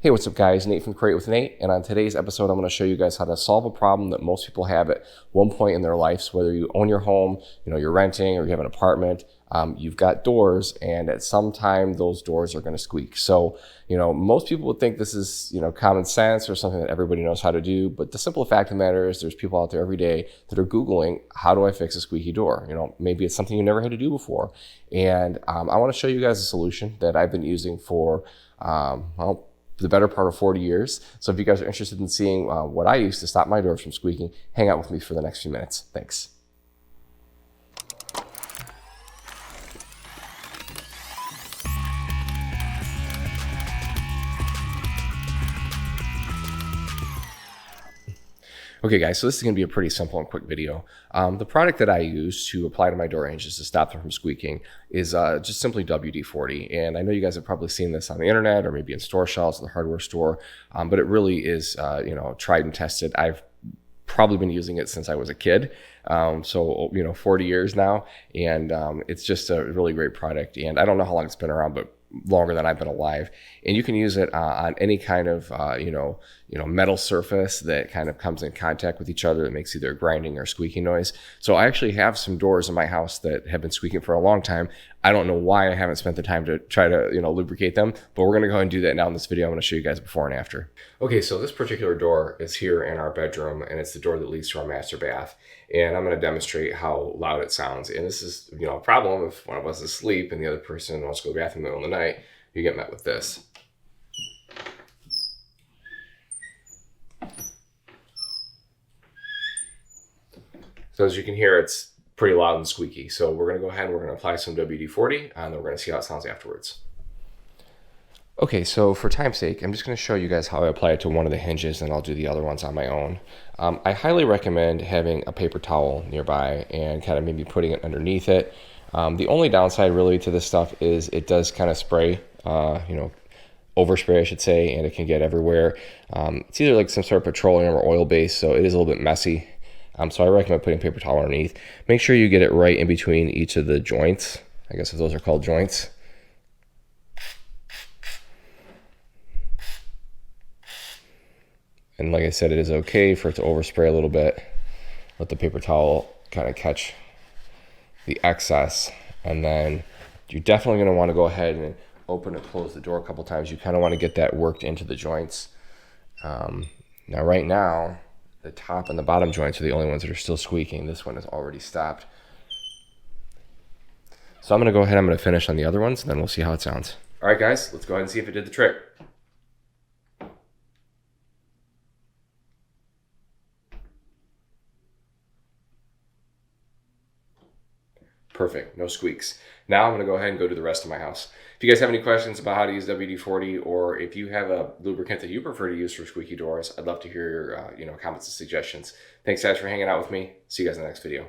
Hey, what's up guys? Nate from Create with Nate, and on today's episode I'm going to show you guys how to solve a problem that most people have at one point in their lives. Whether you own your home, you're renting, or you have an apartment, you've got doors, and at some time those doors are going to squeak. So most people would think this is common sense or something that everybody knows how to do, but the simple fact of the matter is there's people out there every day that are Googling, how do I fix a squeaky door? Maybe it's something you never had to do before, and I want to show you guys a solution that I've been using for the better part of 40 years. So if you guys are interested in seeing what I use to stop my doors from squeaking, hang out with me for the next few minutes. Thanks. Okay guys, so this is going to be a pretty simple and quick video. The product that I use to apply to my door hinges to stop them from squeaking is just simply WD-40. And I know you guys have probably seen this on the internet or maybe in store shelves at the hardware store, but it really is tried and tested. I've probably been using it since I was a kid, so 40 years now, and it's just a really great product. And I don't know how long it's been around, but longer than I've been alive. And you can use it on any kind of metal surface that kind of comes in contact with each other that makes either a grinding or squeaking noise. So I actually have some doors in my house that have been squeaking for a long time. I don't know why I haven't spent the time to try to lubricate them, but we're going to go ahead and do that now in this video. I'm going to show you guys before and after. Okay, so this particular door is here in our bedroom, and it's the door that leads to our master bath. And I'm going to demonstrate how loud it sounds. And this is a problem if one of us is asleep and the other person wants to go to the bathroom in the middle of the night. You get met with this. So as you can hear, it's pretty loud and squeaky. So we're going to go ahead and we're going to apply some WD-40, and then we're going to see how it sounds afterwards. Okay, so for time's sake, I'm just going to show you guys how I apply it to one of the hinges, and I'll do the other ones on my own. I highly recommend having a paper towel nearby and kind of maybe putting it underneath it. The only downside really to this stuff is it does kind of spray, overspray I should say, and it can get everywhere. It's either like some sort of petroleum or oil base, so it is a little bit messy. So I recommend putting paper towel underneath. Make sure you get it right in between each of the joints. I guess if those are called joints. And like I said, it is okay for it to overspray a little bit. Let the paper towel kind of catch the excess. And then you're definitely going to want to go ahead and open and close the door a couple times. You kind of want to get that worked into the joints. Now right now, the top and the bottom joints are the only ones that are still squeaking. This one is already stopped. So I'm going to go ahead, I'm going to finish on the other ones, and then we'll see how it sounds. All right, guys, let's go ahead and see if it did the trick. Perfect, no squeaks. Now I'm going to go ahead and go to the rest of my house. If you guys have any questions about how to use WD-40, or if you have a lubricant that you prefer to use for squeaky doors, I'd love to hear your comments and suggestions. Thanks guys for hanging out with me. See you guys in the next video.